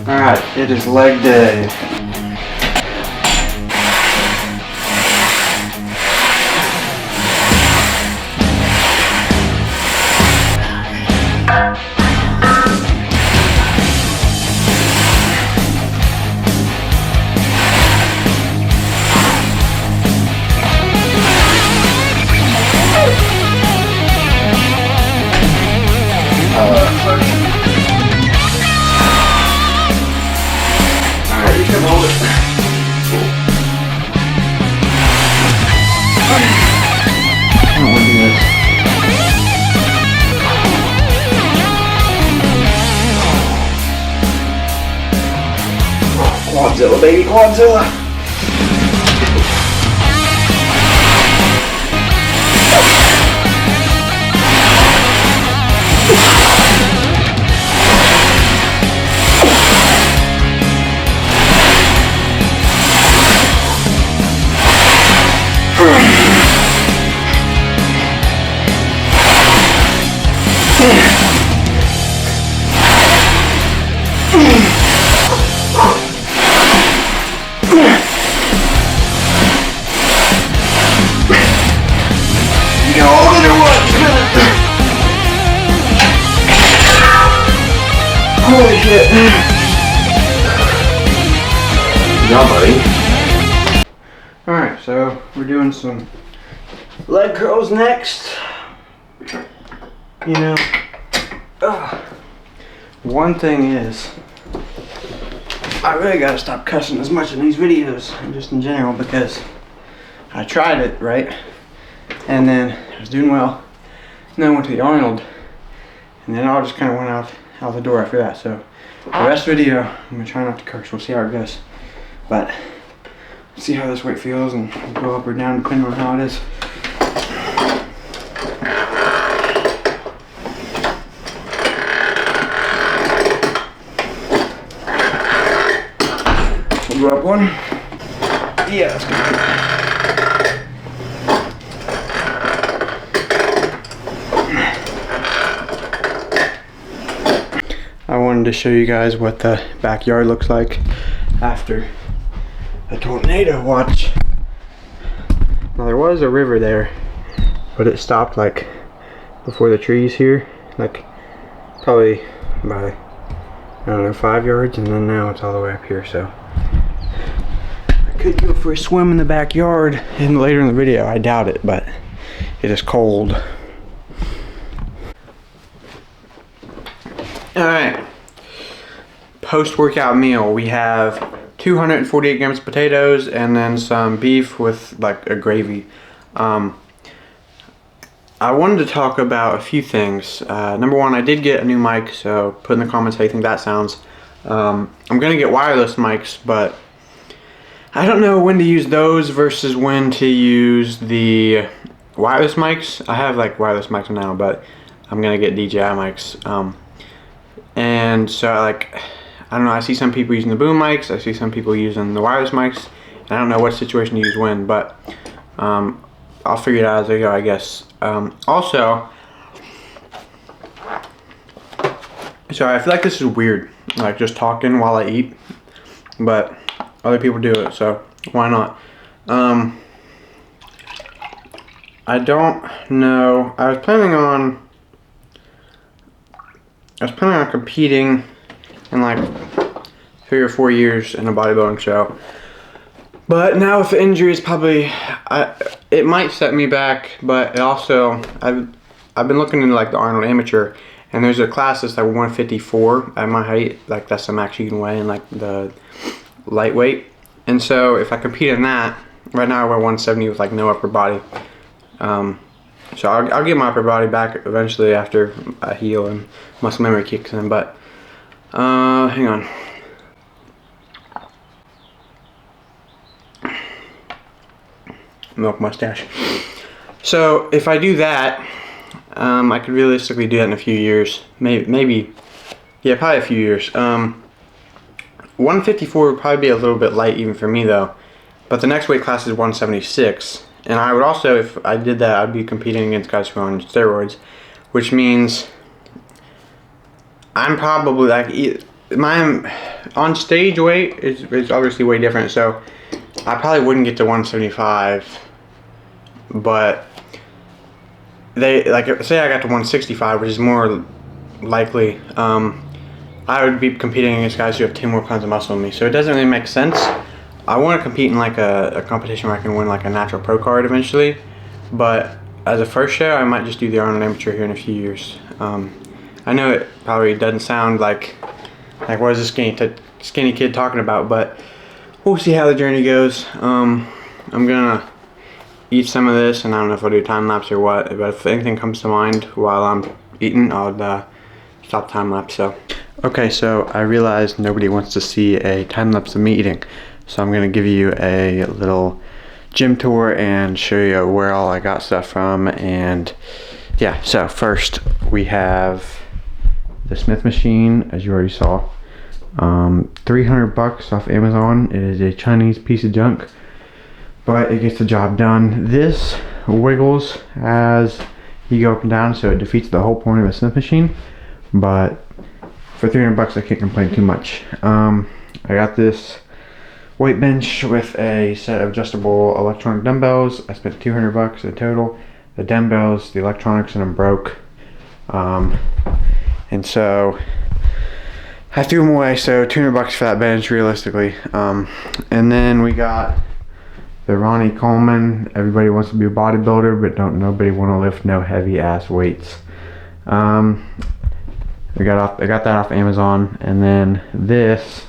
Alright, it is leg day. Quadzilla, baby, Quadzilla! Holy shit. Yeah, buddy. Alright, so we're doing some leg curls next. You know, one thing is, I really gotta stop cussing as much in these videos, and just in general, because I tried it, right? And then I was doing well, and then I went to the Arnold, and then I just kind of went out the door after that. So the rest of the video, I'm gonna try not to curse. We'll see how it goes, but see how this weight feels, and go up or down depending on how it is. We'll go up one. Yeah, that's good. I wanted to show you guys what the backyard looks like after a tornado watch. Now there was a river there, but it stopped like before the trees here, like probably by, I don't know, 5 yards, and then now it's all the way up here. So I could go for a swim in the backyard and later in the video. I doubt it, but it is cold. Alright, post-workout meal, we have 248 grams of potatoes and then some beef with like a gravy. I wanted to talk about a few things. Number one, I did get a new mic, so put in the comments how you think that sounds. I'm gonna get wireless mics, but I don't know when to use those versus when to use the wireless mics. I have like wireless mics now, but I'm gonna get DJI mics. And so like, I don't know, I see some people using the boom mics, I see some people using the wireless mics, and I don't know what situation to use when, but I'll figure it out as I go, I guess. Also, sorry, I feel like this is weird, like just talking while I eat, but other people do it, so why not? I don't know, I was planning on competing in like 3 or 4 years in a bodybuilding show, but now with the injuries, probably it might set me back. But it also, I've been looking into like the Arnold Amateur, and there's a class that's like 154 at my height, like that's the max you can weigh in like the lightweight. And so if I compete in that, right now I weigh 170 with like no upper body. So I'll get my upper body back eventually after I heal and muscle memory kicks in, but hang on. Milk mustache. So if I do that, I could realistically do that in a few years. Maybe, yeah, probably a few years. 154 would probably be a little bit light even for me though, but the next weight class is 176. And I would also, if I did that, I'd be competing against guys who are on steroids, which means I'm probably like, my on stage weight is obviously way different, so I probably wouldn't get to 175, but they, like, say I got to 165, which is more likely, I would be competing against guys who have 10 more pounds of muscle than me, so it doesn't really make sense. I want to compete in like a competition where I can win like a natural pro card eventually, but as a first show, I might just do the Arnold Amateur here in a few years. I know it probably doesn't sound like what is this skinny kid talking about, but we'll see how the journey goes. I'm gonna eat some of this, and I don't know if I'll do a time lapse or what, but if anything comes to mind while I'm eating, I'll stop time lapse. So, okay, so I realized nobody wants to see a time lapse of me eating, so I'm gonna give you a little gym tour and show you where all I got stuff from. And yeah, so first we have the Smith machine, as you already saw. 300 bucks off Amazon. It is a Chinese piece of junk, but it gets the job done. This wiggles as you go up and down, so it defeats the whole point of a Smith machine, but for 300 bucks I can't complain too much. I got this weight bench with a set of adjustable electronic dumbbells. I spent 200 bucks in total. The dumbbells, the electronics, and them broke. And so I threw them away, so 200 bucks for that bench realistically. And then we got the Ronnie Coleman. Everybody wants to be a bodybuilder, but nobody want to lift no heavy ass weights. I got that off Amazon. And then this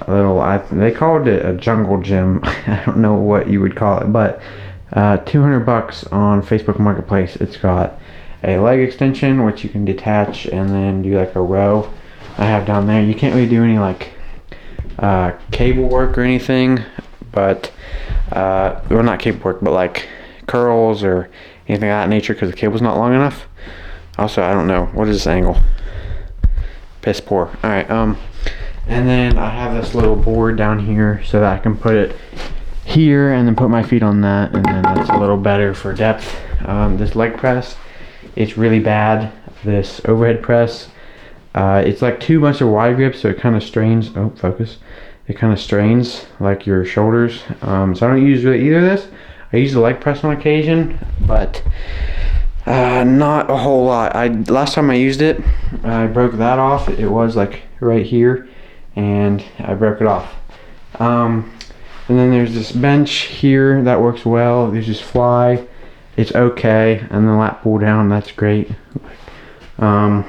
they called it a jungle gym. I don't know what you would call it, but 200 bucks on Facebook Marketplace. It's got a leg extension which you can detach and then do like a row. I have down there. You can't really do any like cable work or anything, but well, not cable work, but like curls or anything of that nature, because the cable's not long enough. Also, I don't know, what is this angle? Piss poor. All right. And then I have this little board down here so that I can put it here and then put my feet on that, and then that's a little better for depth. This leg press, it's really bad. This overhead press, it's like too much of a wide grip, so it kind of strains. Oh, focus. It kind of strains like your shoulders. So I don't use really either of this. I use the leg press on occasion, but not a whole lot. Last time I used it, I broke that off. It was like right here, and I broke it off. And then there's this bench here that works well. There's this fly, it's okay, and the lat pull down, that's great. I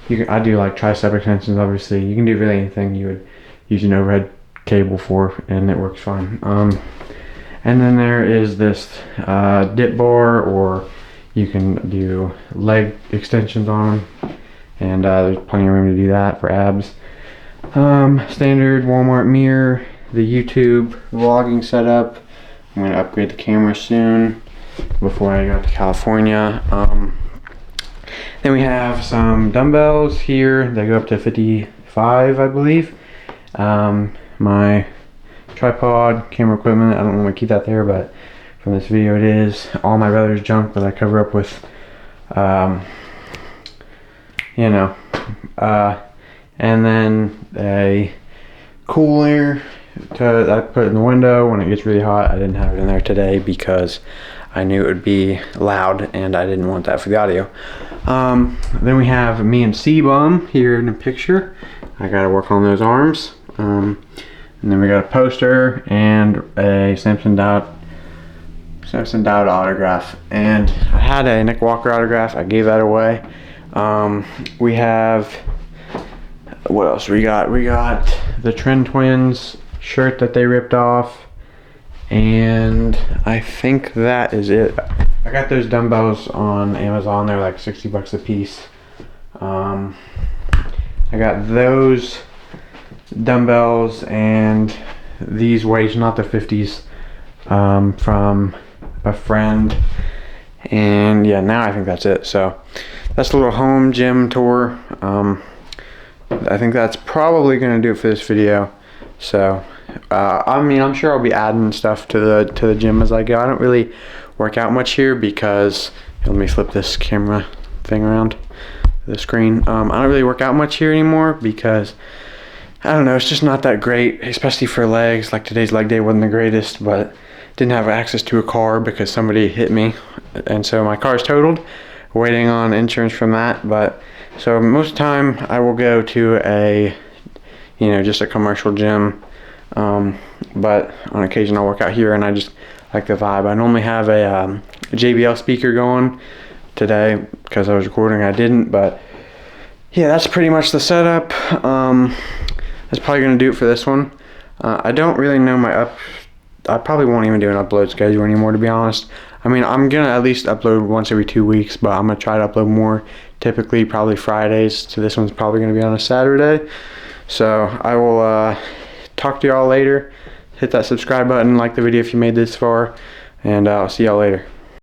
do like tricep extensions, obviously. You can do really anything you would use an overhead cable for, and it works fine. And then there is this dip bar, or you can do leg extensions on them, and there's plenty of room to do that for abs. Standard Walmart mirror, the YouTube vlogging setup. I'm going to upgrade the camera soon before I go to California. Then we have some dumbbells here. They go up to 55, I believe. My tripod, camera equipment, I don't want to keep that there, but from this video it is. All my brother's junk that I cover up with, and then a cooler I put it in the window when it gets really hot. I didn't have it in there today because I knew it would be loud and I didn't want that for the audio. Then we have me and C-Bum here in the picture. I gotta work on those arms. And then we got a poster and a Samson Dowd autograph. And I had a Nick Walker autograph. I gave that away. We have, what else we got? We got the Trend Twins shirt that they ripped off, and I think that is it. I got those dumbbells on Amazon. They're like 60 bucks a piece. I got those dumbbells and these weights, not the 50s, from a friend. And yeah, now I think that's it. So that's a little home gym tour. I think that's probably gonna do it for this video. So I'm sure I'll be adding stuff to the gym as I go. I don't really work out much here because, let me flip this camera thing around. the screen. I don't really work out much here anymore because I don't know, it's just not that great, especially for legs. Like today's leg day wasn't the greatest, but didn't have access to a car because somebody hit me, and so my car is totaled. Waiting on insurance from that. But so most of the time I will go to a, you know, just a commercial gym, but on occasion I'll work out here, and I just like the vibe. I normally have a JBL speaker going. Today, because I was recording, I didn't, but yeah, that's pretty much the setup. That's probably gonna do it for this one. I don't really know I probably won't even do an upload schedule anymore, to be honest. I mean, I'm gonna at least upload once every 2 weeks, but I'm gonna try to upload more, typically probably Fridays. So this one's probably gonna be on a Saturday. So I will talk to y'all later. Hit that subscribe button, like the video if you made this far, and I'll see y'all later.